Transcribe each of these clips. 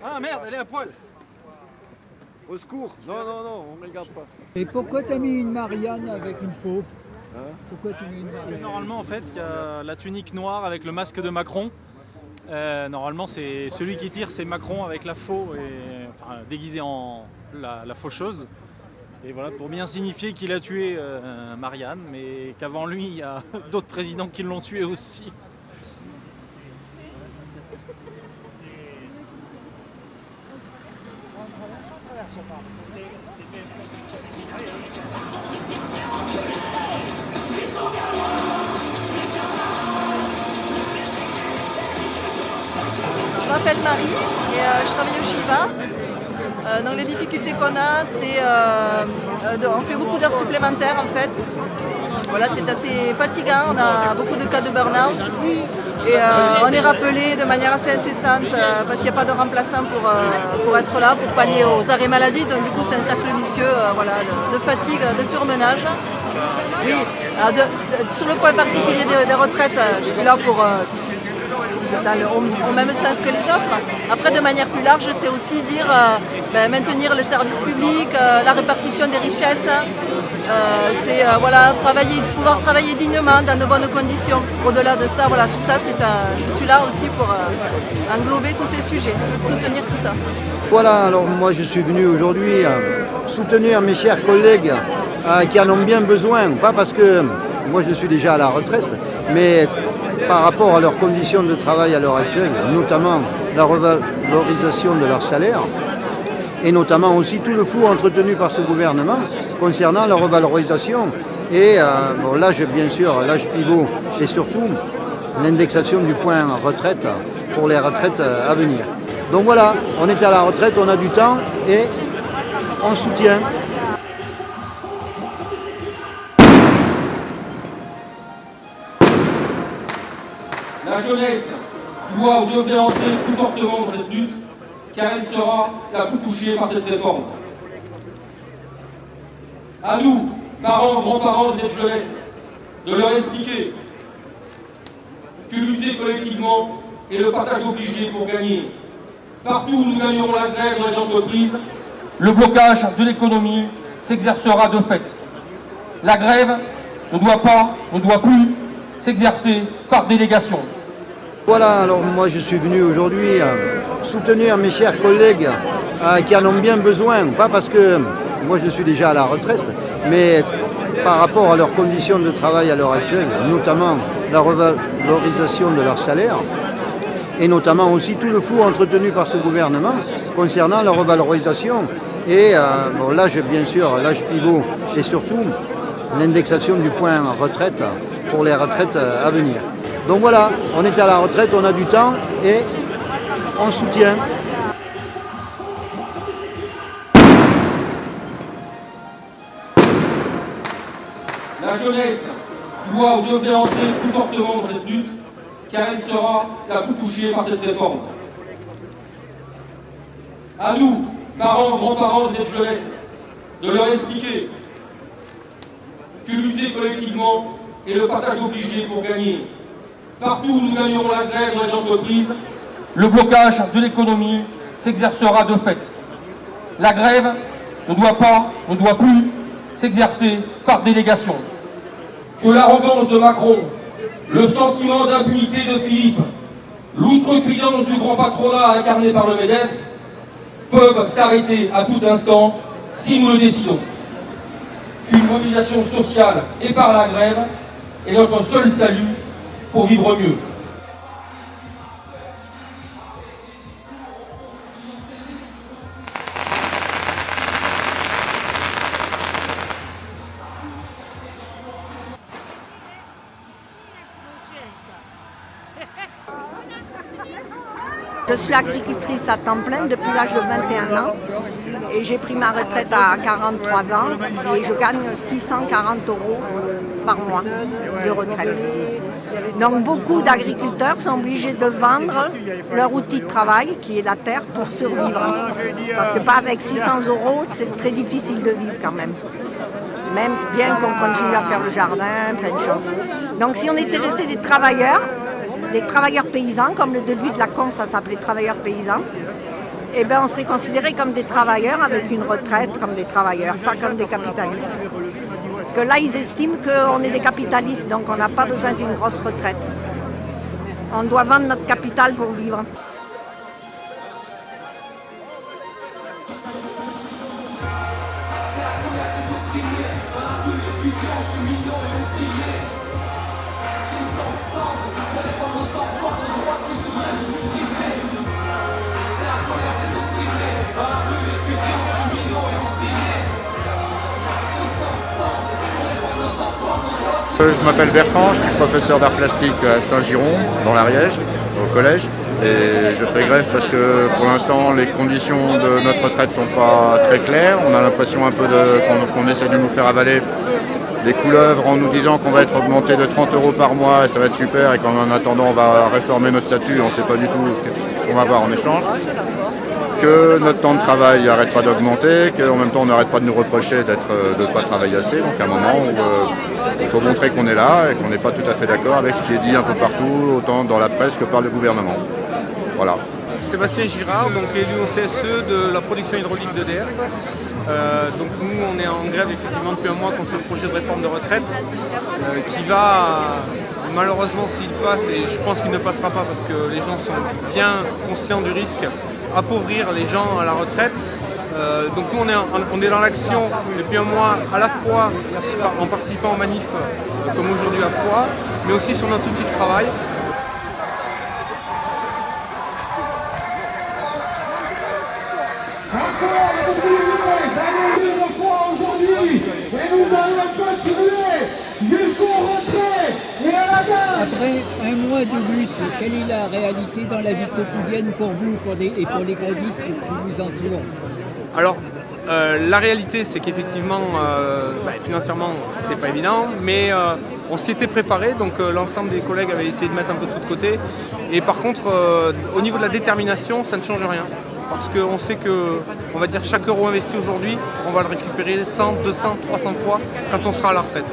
Ah merde, elle est à poil. Au secours. Non, non, non, on ne regarde pas. Et pourquoi tu as mis une Marianne avec une faux? Hein? Pourquoi tu mets une Parce que Marianne? normalement, en fait, il y a la tunique noire avec le masque de Macron. Normalement, c'est celui qui tire, c'est Macron avec la faux, et, enfin, déguisé en la faucheuse. Et voilà, pour bien signifier qu'il a tué Marianne, mais qu'avant lui, il y a d'autres présidents qui l'ont tué aussi. Je m'appelle Marie et je travaille au Shiva. Donc les difficultés qu'on a, c'est on fait beaucoup d'heures supplémentaires en fait. Voilà, c'est assez fatigant, on a beaucoup de cas de burn-out et on est rappelé de manière assez incessante parce qu'il n'y a pas de remplaçant pour être là, pour pallier aux arrêts maladie. Donc du coup c'est un cercle vicieux voilà, de fatigue, de surmenage. Oui, alors sur le point particulier des retraites, je suis là pour au même sens que les autres. Après, de manière plus large, c'est aussi dire maintenir le service public, la répartition des richesses, c'est voilà, pouvoir travailler dignement dans de bonnes conditions. Au-delà de ça, voilà, tout ça, je suis là aussi pour englober tous ces sujets, soutenir tout ça. Voilà, alors moi je suis venu aujourd'hui soutenir mes chers collègues qui en ont bien besoin, pas parce que moi je suis déjà à la retraite, mais par rapport à leurs conditions de travail à l'heure actuelle, notamment la revalorisation de leur salaire, et notamment aussi tout le flou entretenu par ce gouvernement concernant la revalorisation et l'âge, bien sûr, l'âge pivot, et surtout l'indexation du point retraite pour les retraites à venir. Donc voilà, on est à la retraite, on a du temps et on soutient. La jeunesse doit ou devrait entrer plus fortement dans cette lutte, car elle sera la plus touchée par cette réforme. À nous, parents, grands-parents de cette jeunesse, de leur expliquer que lutter collectivement est le passage obligé pour gagner. Partout où nous gagnerons la grève dans les entreprises, le blocage de l'économie s'exercera de fait. La grève ne doit plus s'exercer par délégation. Voilà, alors moi je suis venu aujourd'hui soutenir mes chers collègues qui en ont bien besoin, pas parce que moi je suis déjà à la retraite, mais par rapport à leurs conditions de travail à l'heure actuelle, notamment la revalorisation de leur salaire, et notamment aussi tout le flou entretenu par ce gouvernement concernant la revalorisation et l'âge, bien sûr, l'âge pivot, et surtout l'indexation du point retraite pour les retraites à venir. Donc voilà, on est à la retraite, on a du temps et on soutient. La jeunesse doit ou devrait entrer plus fortement dans cette lutte, car elle sera la plus touchée par cette réforme. À nous, parents, grands-parents de cette jeunesse, de leur expliquer que lutter collectivement est le passage obligé pour gagner. Partout où nous gagnerons la grève dans les entreprises, le blocage de l'économie s'exercera de fait. La grève ne doit plus s'exercer par délégation. Que l'arrogance de Macron, le sentiment d'impunité de Philippe, l'outrecuidance du grand patronat incarné par le MEDEF peuvent s'arrêter à tout instant si nous le décidons. Qu'une mobilisation sociale et par la grève est notre seul salut pour vivre mieux. Je suis agricultrice à temps plein depuis l'âge de 21 ans et j'ai pris ma retraite à 43 ans et je gagne 640 € par mois de retraite. Donc beaucoup d'agriculteurs sont obligés de vendre leur outil de travail qui est la terre pour survivre. Parce que pas avec 600 €, c'est très difficile de vivre quand même. Même bien qu'on continue à faire le jardin, plein de choses. Donc si on était resté des travailleurs paysans, comme le début de la con, ça s'appelait travailleurs paysans, eh ben, on serait considérés comme des travailleurs avec une retraite comme des travailleurs, pas comme des capitalistes. Parce que là, ils estiment qu'on est des capitalistes, donc on n'a pas besoin d'une grosse retraite. On doit vendre notre capital pour vivre. Je m'appelle Bertrand, je suis professeur d'art plastique à Saint-Giron, dans l'Ariège, au collège. Et je fais grève parce que pour l'instant les conditions de notre retraite ne sont pas très claires. On a l'impression un peu qu'on essaie de nous faire avaler des couleuvres en nous disant qu'on va être augmenté de 30 € par mois et ça va être super et qu'en attendant on va réformer notre statut, on ne sait pas du tout ce qu'on va avoir en échange. Que notre temps de travail n'arrête pas d'augmenter, qu'en même temps on n'arrête pas de nous reprocher de ne pas travailler assez. Donc à un moment où il faut montrer qu'on est là et qu'on n'est pas tout à fait d'accord avec ce qui est dit un peu partout, autant dans la presse que par le gouvernement. Voilà. Sébastien Girard, donc élu au CSE de la production hydraulique d'EDF. Donc nous on est en grève effectivement depuis un mois contre ce projet de réforme de retraite qui va malheureusement s'il passe, et je pense qu'il ne passera pas parce que les gens sont bien conscients du risque, appauvrir les gens à la retraite. Donc nous on est dans l'action depuis un mois à la fois en participant aux manifs comme aujourd'hui à Foix, mais aussi sur notre outil de travail. Après un mois de lutte, quelle est la réalité dans la vie quotidienne pour vous et pour les grévistes qui vous entourent? Alors, la réalité, c'est qu'effectivement, financièrement, c'est pas évident, mais on s'y était préparé, donc l'ensemble des collègues avaient essayé de mettre un peu de sous de côté. Et par contre, au niveau de la détermination, ça ne change rien. Parce qu'on sait que, on va dire, chaque euro investi aujourd'hui, on va le récupérer 100, 200, 300 fois quand on sera à la retraite.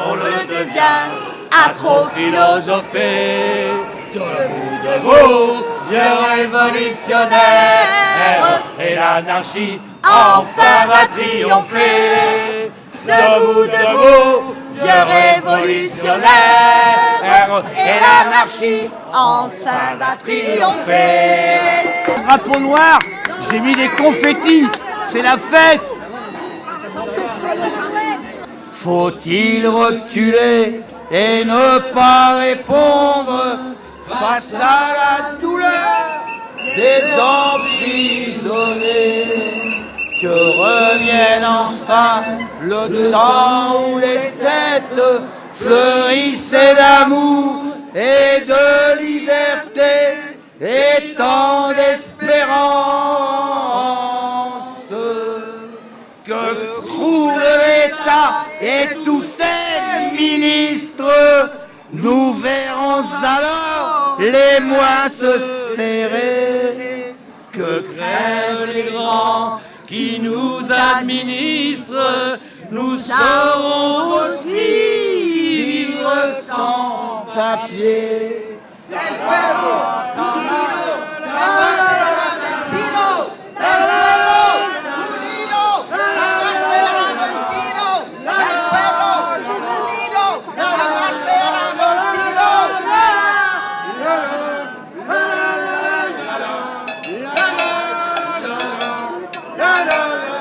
On le devient à trop philosopher. Debout, vieux révolutionnaire, et l'anarchie enfin va triompher. Debout, debout, vieux révolutionnaire, et l'anarchie enfin va triompher. Drapeau noir, j'ai mis des confettis, c'est la fête. Faut-il reculer et ne pas répondre face à la douleur des emprisonnés? Que revienne enfin le temps où les têtes fleurissaient d'amour et de liberté et tant d'espérance. Que croule l'État et tous ses ministres, nous verrons alors les mois se serrer. Que crèvent les grands qui nous administrent, nous saurons aussi vivre sans papier. La la la